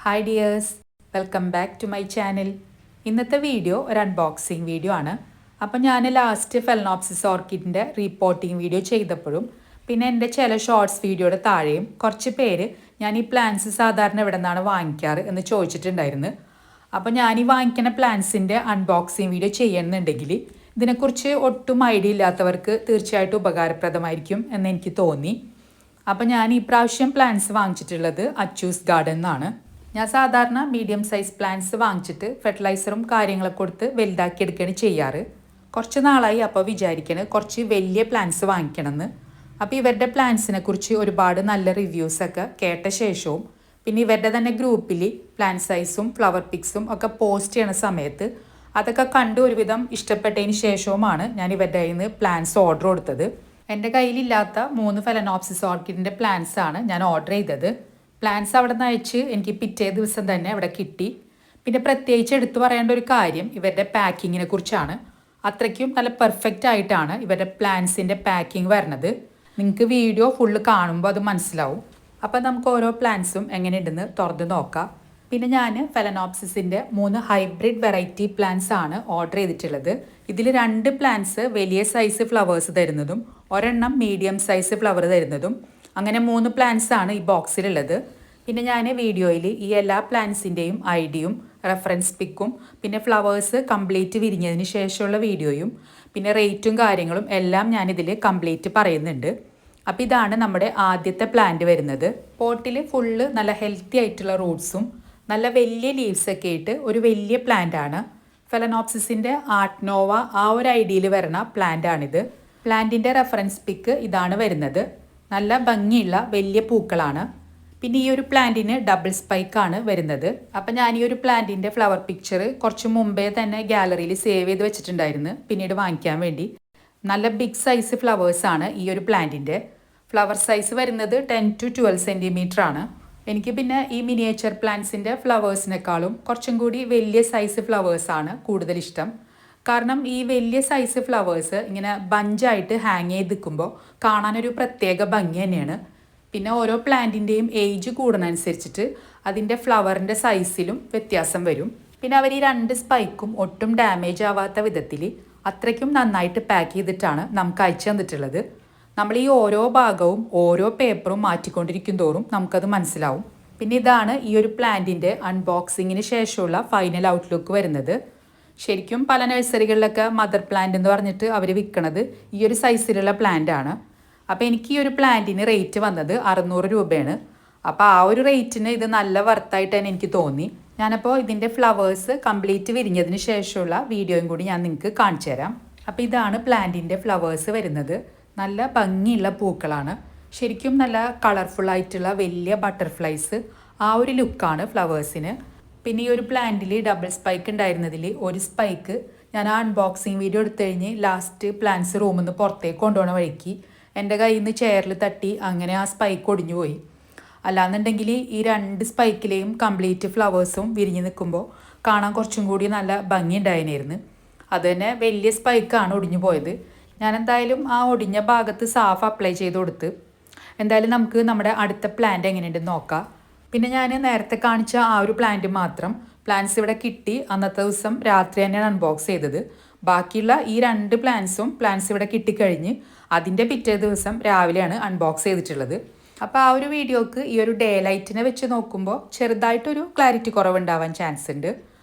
Hi dears, welcome back to my channel. ഇന്നത്തെ video ഒരു unboxing video ആണ്. അപ്പോൾ ഞാൻ ലാസ്റ്റ് ഫെലനോപ്സിസ് ഓർക്കിഡിൻ്റെ റീപോർട്ടിങ് വീഡിയോ ചെയ്തപ്പോഴും പിന്നെ എൻ്റെ ചില ഷോർട്സ് വീഡിയോയുടെ താഴെയും കുറച്ച് പേര് ഞാൻ ഈ പ്ലാന്റ്സ് സാധാരണ എവിടെ നിന്നാണ് വാങ്ങിക്കാറ് എന്ന് ചോദിച്ചിട്ടുണ്ടായിരുന്നു. അപ്പോൾ ഞാൻ ഈ വാങ്ങിക്കുന്ന പ്ലാന്റ്സിൻ്റെ അൺബോക്സിങ് വീഡിയോ ചെയ്യുന്നുണ്ടെങ്കിൽ ഇതിനെക്കുറിച്ച് ഒട്ടും ഐഡിയ ഇല്ലാത്തവർക്ക് തീർച്ചയായിട്ടും ഉപകാരപ്രദമായിരിക്കും എന്ന് എനിക്ക് തോന്നി. അപ്പോൾ ഞാൻ ഈ പ്രാവശ്യം പ്ലാന്റ്സ് വാങ്ങിച്ചിട്ടുള്ളത് അച്ചൂസ് ഗാർഡൻ എന്നാണ്. ഞാൻ സാധാരണ മീഡിയം സൈസ് പ്ലാന്റ്സ് വാങ്ങിച്ചിട്ട് ഫെർട്ടിലൈസറും കാര്യങ്ങളൊക്കെ കൊടുത്ത് വലുതാക്കി എടുക്കുകയാണ് ചെയ്യാറ്. കുറച്ച് നാളായി അപ്പോൾ വിചാരിക്കണേ കുറച്ച് വലിയ പ്ലാന്റ്സ് വാങ്ങിക്കണമെന്ന്. അപ്പോൾ ഇവരുടെ പ്ലാന്റ്സിനെ കുറിച്ച് ഒരുപാട് നല്ല റിവ്യൂസൊക്കെ കേട്ട ശേഷവും പിന്നെ ഇവരുടെ തന്നെ ഗ്രൂപ്പിൽ പ്ലാന്റ് സൈസും ഫ്ലവർ പിക്സും ഒക്കെ പോസ്റ്റ് ചെയ്യണ സമയത്ത് അതൊക്കെ കണ്ട് ഒരുവിധം ഇഷ്ടപ്പെട്ടതിന് ശേഷവുമാണ് ഞാൻ ഇവരുടെ കയ്യിൽ നിന്ന് പ്ലാന്റ്സ് ഓർഡർ കൊടുത്തത്. എൻ്റെ കയ്യിലില്ലാത്ത 3 ഫെലനോപ്സിസ് ഓർക്കിഡിൻ്റെ പ്ലാന്റ്സ് ആണ് ഞാൻ ഓർഡർ ചെയ്തത്. പ്ലാന്റ്സ് അവിടെ നിന്ന് അയച്ച് എനിക്ക് പിറ്റേ ദിവസം തന്നെ അവിടെ കിട്ടി. പിന്നെ പ്രത്യേകിച്ച് എടുത്തു പറയേണ്ട ഒരു കാര്യം ഇവരുടെ പാക്കിങ്ങിനെ കുറിച്ചാണ്. അത്രയ്ക്കും നല്ല പെർഫെക്റ്റ് ആയിട്ടാണ് ഇവരുടെ പ്ലാന്റ്സിൻ്റെ പാക്കിങ് വരുന്നത്. നിങ്ങൾക്ക് വീഡിയോ ഫുള്ള് കാണുമ്പോൾ അത് മനസ്സിലാവും. അപ്പോൾ നമുക്ക് ഓരോ പ്ലാന്റ്സും എങ്ങനെയുണ്ടെന്ന് തുറന്ന് നോക്കാം. പിന്നെ ഞാൻ ഫെലനോപ്സിസിൻ്റെ 3 ഹൈബ്രിഡ് വെറൈറ്റി പ്ലാന്റ്സ് ആണ് ഓർഡർ ചെയ്തിട്ടുള്ളത്. ഇതിൽ 2 പ്ലാന്റ്സ് വലിയ സൈസ് ഫ്ലവേഴ്സ് തരുന്നതും ഒരെണ്ണം മീഡിയം സൈസ് ഫ്ലവർ തരുന്നതും, അങ്ങനെ 3 പ്ലാന്റ്സ് ആണ് ഈ ബോക്സിലുള്ളത്. പിന്നെ ഞാൻ വീഡിയോയിൽ ഈ എല്ലാ പ്ലാന്റ്സിൻ്റെയും ഐഡിയും റെഫറൻസ് പിക്കും പിന്നെ ഫ്ലവേഴ്സ് കംപ്ലീറ്റ് വിരിഞ്ഞതിന് ശേഷമുള്ള വീഡിയോയും പിന്നെ റേറ്റും കാര്യങ്ങളും എല്ലാം ഞാനിതിൽ കംപ്ലീറ്റ് പറയുന്നുണ്ട്. അപ്പോൾ ഇതാണ് നമ്മുടെ ആദ്യത്തെ പ്ലാന്റ് വരുന്നത്. പോട്ടിൽ ഫുള്ള് നല്ല ഹെൽത്തി ആയിട്ടുള്ള റൂട്ട്സും നല്ല വലിയ ലീവ്സൊക്കെ ആയിട്ട് ഒരു വലിയ പ്ലാന്റ് ആണ്. ഫെലനോപ്സിസിൻ്റെ ആർട്ട്നോവ ആ ഒരു ഐഡിയയിൽ വരുന്ന പ്ലാന്റ് ആണിത്. പ്ലാന്റിൻ്റെ റെഫറൻസ് പിക്ക് ഇതാണ് വരുന്നത്. നല്ല ഭംഗിയുള്ള വലിയ പൂക്കളാണ്. പിന്നെ ഈ ഒരു പ്ലാന്റിന് ഡബിൾ സ്പൈക്കാണ് വരുന്നത്. അപ്പം ഞാൻ ഈ ഒരു പ്ലാന്റിൻ്റെ ഫ്ലവർ പിക്ചർ കുറച്ച് മുമ്പേ തന്നെ ഗാലറിയിൽ സേവ് ചെയ്ത് വെച്ചിട്ടുണ്ടായിരുന്നു പിന്നീട് വാങ്ങിക്കാൻ വേണ്ടി. നല്ല ബിഗ് സൈസ് ഫ്ലവേഴ്സാണ് ഈ ഒരു പ്ലാന്റിൻ്റെ. ഫ്ലവർ സൈസ് വരുന്നത് 10 to 12 സെൻറ്റിമീറ്റർ ആണ്. എനിക്ക് പിന്നെ ഈ മിനിയേച്ചർ പ്ലാന്റ്സിൻ്റെ ഫ്ലവേഴ്സിനേക്കാളും കുറച്ചും കൂടി വലിയ സൈസ് ഫ്ലവേഴ്സാണ് കൂടുതൽ ഇഷ്ടം. കാരണം ഈ വലിയ സൈസ് ഫ്ലവേഴ്സ് ഇങ്ങനെ ബഞ്ചായിട്ട് ഹാങ് ചെയ്ത് നിൽക്കുമ്പോൾ കാണാനൊരു പ്രത്യേക ഭംഗി തന്നെയാണ്. പിന്നെ ഓരോ പ്ലാന്റിൻ്റെയും ഏജ് കൂടുന്നതനുസരിച്ചിട്ട് അതിൻ്റെ ഫ്ലവറിൻ്റെ സൈസിലും വ്യത്യാസം വരും. പിന്നെ അവർ ഈ 2 സ്പൈക്കും ഒട്ടും ഡാമേജ് ആവാത്ത വിധത്തിൽ അത്രയ്ക്കും നന്നായിട്ട് പാക്ക് ചെയ്തിട്ടാണ് നമുക്ക് അയച്ചു തന്നിട്ടുള്ളത്. നമ്മൾ ഈ ഓരോ ഭാഗവും ഓരോ പേപ്പറും മാറ്റിക്കൊണ്ടിരിക്കും തോറും നമുക്കത് മനസ്സിലാവും. പിന്നെ ഇതാണ് ഈ ഒരു പ്ലാന്റിൻ്റെ അൺബോക്സിങ്ങിന് ശേഷമുള്ള ഫൈനൽ ഔട്ട്ലുക്ക് വരുന്നത്. ശരിക്കും പല നഴ്സറികളിലൊക്കെ മദർ പ്ലാന്റ് എന്ന് പറഞ്ഞിട്ട് അവർ വിൽക്കണത് ഈ ഒരു സൈസിലുള്ള പ്ലാന്റ് ആണ്. അപ്പോൾ എനിക്ക് ഈ ഒരു പ്ലാന്റിന് റേറ്റ് വന്നത് 600 രൂപയാണ്. അപ്പോൾ ആ ഒരു റേറ്റിന് ഇത് നല്ല വർത്തായിട്ട് തന്നെ എനിക്ക് തോന്നി. ഞാനപ്പോൾ ഇതിൻ്റെ ഫ്ലവേഴ്സ് കംപ്ലീറ്റ് വിരിഞ്ഞതിന് ശേഷമുള്ള വീഡിയോയും കൂടി ഞാൻ നിങ്ങൾക്ക് കാണിച്ചു തരാം. അപ്പോൾ ഇതാണ് പ്ലാന്റിൻ്റെ ഫ്ലവേഴ്സ് വരുന്നത്. നല്ല ഭംഗിയുള്ള പൂക്കളാണ്. ശരിക്കും നല്ല കളർഫുള്ളായിട്ടുള്ള വലിയ ബട്ടർഫ്ലൈസ് ആ ഒരു ലുക്കാണ് ഫ്ലവേഴ്സിന്. പിന്നെ ഈ ഒരു പ്ലാന്റിൽ ഡബിൾ സ്പൈക്ക് ഉണ്ടായിരുന്നതിൽ ഒരു സ്പൈക്ക് ഞാൻ ആ അൺബോക്സിങ് വീഡിയോ എടുത്തു കഴിഞ്ഞ് ലാസ്റ്റ് പ്ലാന്റ്സ് റൂമിൽ നിന്ന് പുറത്തേക്ക് കൊണ്ടുപോകണ വഴിക്ക് എൻ്റെ കയ്യിൽ നിന്ന് ചെയറിൽ തട്ടി അങ്ങനെ ആ സ്പൈക്ക് ഒടിഞ്ഞു പോയി. അല്ലാന്നുണ്ടെങ്കിൽ ഈ 2 സ്പൈക്കിലെയും കംപ്ലീറ്റ് ഫ്ലവേഴ്സും വിരിഞ്ഞ് നിൽക്കുമ്പോൾ കാണാൻ കുറച്ചും കൂടി നല്ല ഭംഗി ഉണ്ടായിരുന്നു. അത് തന്നെ വലിയ സ്പൈക്കാണ് ഒടിഞ്ഞു പോയത്. ഞാൻ എന്തായാലും ആ ഒടിഞ്ഞ ഭാഗത്ത് സാഫ് അപ്ലൈ ചെയ്ത് കൊടുത്ത്. എന്തായാലും നമുക്ക് നമ്മുടെ അടുത്ത പ്ലാന്റ് എങ്ങനെയുണ്ടെന്ന് നോക്കാം. പിന്നെ ഞാൻ നേരത്തെ കാണിച്ച ആ ഒരു പ്ലാന്റ് മാത്രം പ്ലാന്റ്സ് ഇവിടെ കിട്ടി അന്നത്തെ ദിവസം രാത്രി തന്നെയാണ് അൺബോക്സ് ചെയ്തത്. ബാക്കിയുള്ള ഈ 2 പ്ലാന്റ്സ് ഇവിടെ കിട്ടിക്കഴിഞ്ഞ് അതിൻ്റെ പിറ്റേ ദിവസം രാവിലെയാണ് അൺബോക്സ് ചെയ്തിട്ടുള്ളത്. അപ്പോൾ ആ ഒരു വീഡിയോക്ക് ഈ ഒരു ഡേ ലൈറ്റിനെ വെച്ച് നോക്കുമ്പോൾ ചെറുതായിട്ടൊരു ക്ലാരിറ്റി കുറവുണ്ടാവാൻ ചാൻസ് ഉണ്ട്.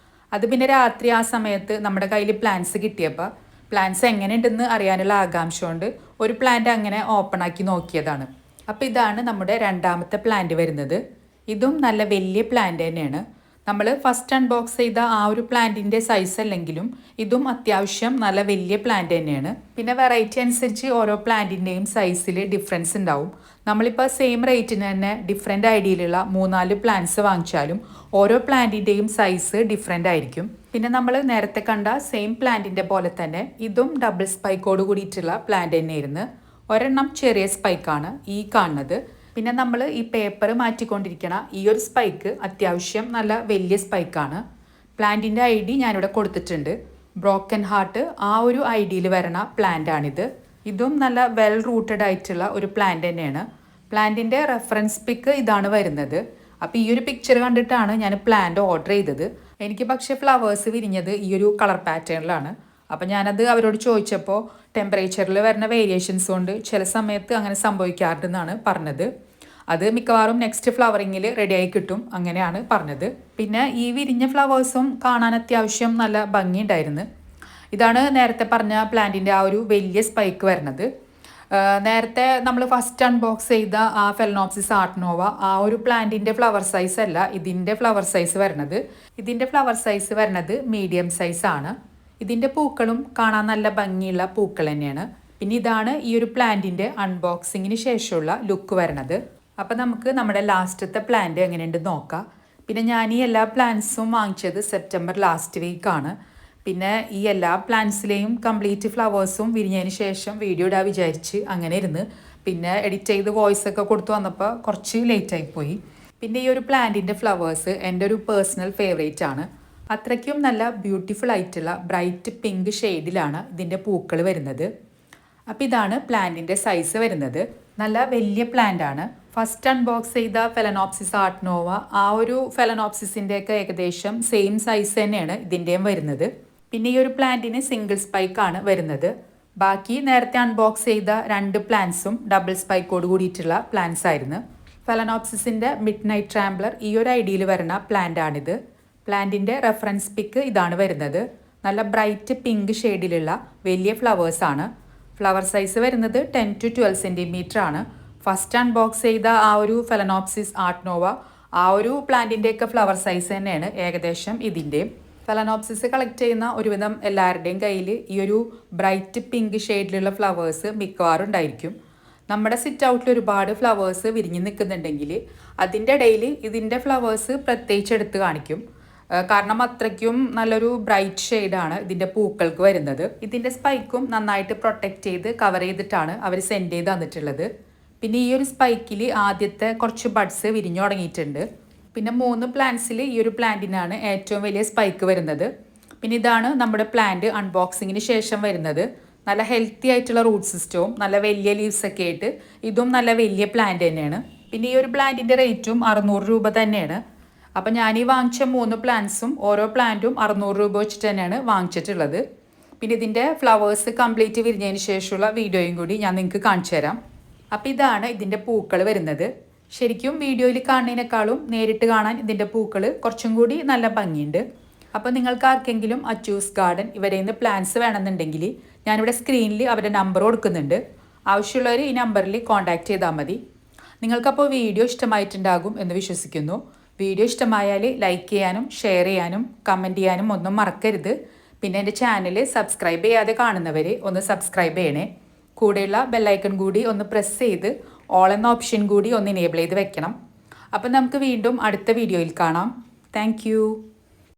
അത് പിന്നെ രാത്രി ആ സമയത്ത് നമ്മുടെ കയ്യിൽ പ്ലാന്റ്സ് കിട്ടിയപ്പോൾ പ്ലാന്റ്സ് എങ്ങനെയുണ്ടെന്ന് അറിയാനുള്ള ആകാംക്ഷ കൊണ്ട് ഒരു പ്ലാന്റ് അങ്ങനെ ഓപ്പൺ ആക്കി നോക്കിയതാണ്. അപ്പോൾ ഇതാണ് നമ്മുടെ രണ്ടാമത്തെ പ്ലാന്റ് വരുന്നത്. ഇതും നല്ല വലിയ പ്ലാന്റ് തന്നെയാണ്. നമ്മൾ ഫസ്റ്റ് അൺബോക്സ് ചെയ്ത ആ ഒരു പ്ലാന്റിൻ്റെ സൈസ് അല്ലെങ്കിലും ഇതും അത്യാവശ്യം നല്ല വലിയ പ്ലാന്റ് തന്നെയാണ്. പിന്നെ വെറൈറ്റി അനുസരിച്ച് ഓരോ പ്ലാന്റിൻ്റെയും സൈസിൽ ഡിഫറൻസ് ഉണ്ടാവും. നമ്മളിപ്പോൾ സെയിം റേറ്റിന് തന്നെ ഡിഫറെൻ്റ് ഐഡിയയിലുള്ള 3-4 പ്ലാന്റ്സ് വാങ്ങിച്ചാലും ഓരോ പ്ലാന്റിൻ്റെയും സൈസ് ഡിഫറെൻ്റ് ആയിരിക്കും. പിന്നെ നമ്മൾ നേരത്തെ കണ്ട സെയിം പ്ലാന്റിൻ്റെ പോലെ തന്നെ ഇതും ഡബിൾ സ്പൈക്കോട് കൂടിയിട്ടുള്ള പ്ലാന്റ് തന്നെയായിരുന്നു. ഒരെണ്ണം ചെറിയ സ്പൈക്കാണ് ഈ കാണുന്നത്. പിന്നെ നമ്മൾ ഈ പേപ്പർ മാറ്റിക്കൊണ്ടിരിക്കണ ഈ ഒരു സ്പൈക്ക് അത്യാവശ്യം നല്ല വലിയ സ്പൈക്കാണ്. പ്ലാന്റിൻ്റെ ഐഡി ഞാനിവിടെ കൊടുത്തിട്ടുണ്ട്. ബ്രോക്കൻ ഹാർട്ട് ആ ഒരു ഐഡിയിൽ വരണ പ്ലാന്റ് ആണിത്. ഇതും നല്ല വെൽ റൂട്ടഡ് ആയിട്ടുള്ള ഒരു പ്ലാന്റ് തന്നെയാണ്. പ്ലാന്റിൻ്റെ റെഫറൻസ് പിക്ക് ഇതാണ് വരുന്നത്. അപ്പോൾ ഈ ഒരു പിക്ചർ കണ്ടിട്ടാണ് ഞാൻ പ്ലാന്റ് ഓർഡർ ചെയ്തത്. എനിക്ക് പക്ഷേ ഫ്ലവേഴ്സ് വിരിഞ്ഞത് ഈ ഒരു കളർ പാറ്റേണിലാണ്. അപ്പം ഞാനത് അവരോട് ചോദിച്ചപ്പോൾ ടെമ്പറേച്ചറിൽ വരുന്ന വേരിയേഷൻസ് കൊണ്ട് ചില സമയത്ത് അങ്ങനെ സംഭവിക്കാറുണ്ടെന്നാണ് പറഞ്ഞത്. അത് മിക്കവാറും നെക്സ്റ്റ് ഫ്ലവറിങ്ങിൽ റെഡിയായി കിട്ടും അങ്ങനെയാണ് പറഞ്ഞത്. പിന്നെ ഈ വിരിഞ്ഞ ഫ്ലവേഴ്സും കാണാൻ അത്യാവശ്യം നല്ല ഭംഗിയുണ്ടായിരുന്നു. ഇതാണ് നേരത്തെ പറഞ്ഞ പ്ലാന്റിൻ്റെ ആ ഒരു വലിയ സ്പൈക്ക് വരുന്നത്. നേരത്തെ നമ്മൾ ഫസ്റ്റ് അൺബോക്സ് ചെയ്ത ആ ഫെലനോപ്സിസ് ആർട്ട്നോവ ആ ഒരു പ്ലാന്റിൻ്റെ ഫ്ലവർ സൈസ് അല്ല ഇതിൻ്റെ ഫ്ലവർ സൈസ് വരുന്നത്. ഇതിൻ്റെ ഫ്ലവർ സൈസ് വരുന്നത് മീഡിയം സൈസാണ്. ഇതിൻ്റെ പൂക്കളും കാണാൻ നല്ല ഭംഗിയുള്ള പൂക്കൾ തന്നെയാണ്. പിന്നെ ഇതാണ് ഈ ഒരു പ്ലാന്റിൻ്റെ അൺബോക്സിങ്ങിന് ശേഷമുള്ള ലുക്ക് വരുന്നത്. അപ്പോൾ നമുക്ക് നമ്മുടെ ലാസ്റ്റത്തെ പ്ലാന്റ് എങ്ങനെയുണ്ടെന്ന് നോക്കാം. പിന്നെ ഞാൻ ഈ എല്ലാ പ്ലാന്റ്സും വാങ്ങിച്ചത് സെപ്റ്റംബർ ലാസ്റ്റ് വീക്കാണ്. പിന്നെ ഈ എല്ലാ പ്ലാന്റ്സിലെയും കംപ്ലീറ്റ് ഫ്ലവേഴ്സും വിരിഞ്ഞതിന് ശേഷം വീഡിയോ ഇടാൻ വിചാരിച്ച് അങ്ങനെ ഇരുന്ന് പിന്നെ എഡിറ്റ് ചെയ്ത് വോയിസ് ഒക്കെ കൊടുത്തു വന്നപ്പോൾ കുറച്ച് ലേറ്റായിപ്പോയി. പിന്നെ ഈ ഒരു പ്ലാന്റിൻ്റെ ഫ്ലവേഴ്സ് എൻ്റെ ഒരു പേഴ്സണൽ ഫേവറേറ്റ് ആണ്. അത്രയ്ക്കും നല്ല ബ്യൂട്ടിഫുൾ ആയിട്ടുള്ള ബ്രൈറ്റ് പിങ്ക് ഷെയ്ഡിലാണ് ഇതിൻ്റെ പൂക്കൾ വരുന്നത്. അപ്പോൾ ഇതാണ് പ്ലാന്റിൻ്റെ സൈസ് വരുന്നത്. നല്ല വലിയ പ്ലാന്റ് ആണ്. ഫസ്റ്റ് അൺബോക്സ് ചെയ്ത ഫെലനോപ്സിസ് ആർട്ട്നോവ ആ ഒരു ഫെലനോപ്സിസിൻ്റെയൊക്കെ ഏകദേശം സെയിം സൈസ് തന്നെയാണ് ഇതിൻ്റെയും വരുന്നത്. പിന്നെ ഈ ഒരു പ്ലാന്റിന് സിംഗിൾ സ്പൈക്കാണ് വരുന്നത്. ബാക്കി നേരത്തെ അൺബോക്സ് ചെയ്ത 2 പ്ലാന്റ്സും ഡബിൾ സ്പൈക്കോട് കൂടിയിട്ടുള്ള പ്ലാന്റ്സ് ആയിരുന്നു. ഫെലനോപ്സിസിൻ്റെ മിഡ് നൈറ്റ് ട്രാംബ്ലർ ഈ ഒരു ഐഡിയയിൽ വരുന്ന പ്ലാന്റ് ആണിത്. പ്ലാന്റിൻ്റെ റെഫറൻസ് പിക്ക് ഇതാണ് വരുന്നത്. നല്ല ബ്രൈറ്റ് പിങ്ക് ഷെയ്ഡിലുള്ള വലിയ ഫ്ലവേഴ്സാണ്. ഫ്ലവർ സൈസ് വരുന്നത് 10 to 12 സെൻറ്റിമീറ്റർ ആണ്. ഫസ്റ്റ് അൺബോക്സ് ചെയ്ത ആ ഒരു ഫെലനോപ്സിസ് ആർട്ട്നോവ ആ ഒരു പ്ലാന്റിൻ്റെയൊക്കെ ഫ്ലവർ സൈസ് തന്നെയാണ് ഏകദേശം ഇതിൻ്റെയും. ഫെലനോപ്സിസ് കളക്ട് ചെയ്യുന്ന ഒരുവിധം എല്ലാവരുടെയും കയ്യിൽ ഈ ഒരു ബ്രൈറ്റ് പിങ്ക് ഷെയ്ഡിലുള്ള ഫ്ലവേഴ്സ് മിക്കവാറും ഉണ്ടായിരിക്കും. നമ്മുടെ സിറ്റ് ഔട്ടിൽ ഒരുപാട് ഫ്ലവേഴ്സ് വിരിഞ്ഞ് നിൽക്കുന്നുണ്ടെങ്കിൽ അതിൻ്റെ ഇടയിൽ ഇതിൻ്റെ ഫ്ലവേഴ്സ് പ്രത്യേകിച്ച് എടുത്ത് കാണിക്കും. കാരണം അത്രയ്ക്കും നല്ലൊരു ബ്രൈറ്റ് ഷെയ്ഡാണ് ഇതിൻ്റെ പൂക്കൾക്ക് വരുന്നത്. ഇതിൻ്റെ സ്പൈക്കും നന്നായിട്ട് പ്രൊട്ടക്റ്റ് ചെയ്ത് കവർ ചെയ്തിട്ടാണ് അവർ സെൻഡ് ചെയ്ത് തന്നിട്ടുള്ളത്. പിന്നെ ഈ ഒരു സ്പൈക്കിൽ ആദ്യത്തെ കുറച്ച് ബഡ്സ് വിരിഞ്ഞു തുടങ്ങിയിട്ടുണ്ട്. പിന്നെ 3 പ്ലാന്റ്സിൽ ഈ ഒരു പ്ലാന്റിനാണ് ഏറ്റവും വലിയ സ്പൈക്ക് വരുന്നത്. പിന്നെ ഇതാണ് നമ്മുടെ പ്ലാന്റ് അൺബോക്സിങ്ങിന് ശേഷം വരുന്നത്. നല്ല ഹെൽത്തി ആയിട്ടുള്ള റൂട്ട് സിസ്റ്റവും നല്ല വലിയ ലീവ്സ് ഒക്കെ ആയിട്ട് ഇതും നല്ല വലിയ പ്ലാന്റ് തന്നെയാണ്. പിന്നെ ഈ ഒരു പ്ലാന്റിൻ്റെ റേറ്റും 600 രൂപ തന്നെയാണ്. അപ്പം ഞാൻ ഈ വാങ്ങിച്ച 3 പ്ലാന്റ്സും ഓരോ പ്ലാന്റും 600 രൂപ വെച്ചിട്ട് തന്നെയാണ് വാങ്ങിച്ചിട്ടുള്ളത്. പിന്നെ ഇതിൻ്റെ ഫ്ലവേഴ്സ് കംപ്ലീറ്റ് വിരിഞ്ഞതിന് ശേഷമുള്ള വീഡിയോയും കൂടി ഞാൻ നിങ്ങൾക്ക് കാണിച്ചു തരാം. അപ്പോൾ ഇതാണ് ഇതിൻ്റെ പൂക്കൾ വരുന്നത്. ശരിക്കും വീഡിയോയിൽ കാണുന്നതിനേക്കാളും നേരിട്ട് കാണാൻ ഇതിൻ്റെ പൂക്കൾ കുറച്ചും കൂടി നല്ല ഭംഗിയുണ്ട്. അപ്പോൾ നിങ്ങൾക്ക് ആർക്കെങ്കിലും അച്ചൂസ് ഗാർഡൻ ഇവരിൽ നിന്ന് പ്ലാന്റ്സ് വേണമെന്നുണ്ടെങ്കിൽ ഞാനിവിടെ സ്ക്രീനിൽ അവരുടെ നമ്പർ കൊടുക്കുന്നുണ്ട്. ആവശ്യമുള്ളവർ ഈ നമ്പറിൽ കോൺടാക്റ്റ് ചെയ്താൽ മതി. നിങ്ങൾക്കപ്പോൾ വീഡിയോ ഇഷ്ടമായിട്ടുണ്ടാകും എന്ന് വിശ്വസിക്കുന്നു. വീഡിയോ ഇഷ്ടമായാൽ ലൈക്ക് ചെയ്യാനും ഷെയർ ചെയ്യാനും കമൻറ്റ് ചെയ്യാനും ഒന്നും മറക്കരുത്. പിന്നെ എൻ്റെ ചാനൽ സബ്സ്ക്രൈബ് ചെയ്യാതെ കാണുന്നവർ ഒന്ന് സബ്സ്ക്രൈബ് ചെയ്യണേ. കൂടെയുള്ള ബെല്ലൈക്കൺ കൂടി ഒന്ന് പ്രസ് ചെയ്ത് ഓൾ എന്ന ഓപ്ഷൻ കൂടി ഒന്ന് എനേബിൾ ചെയ്ത് വെക്കണം. അപ്പം നമുക്ക് വീണ്ടും അടുത്ത വീഡിയോയിൽ കാണാം. താങ്ക്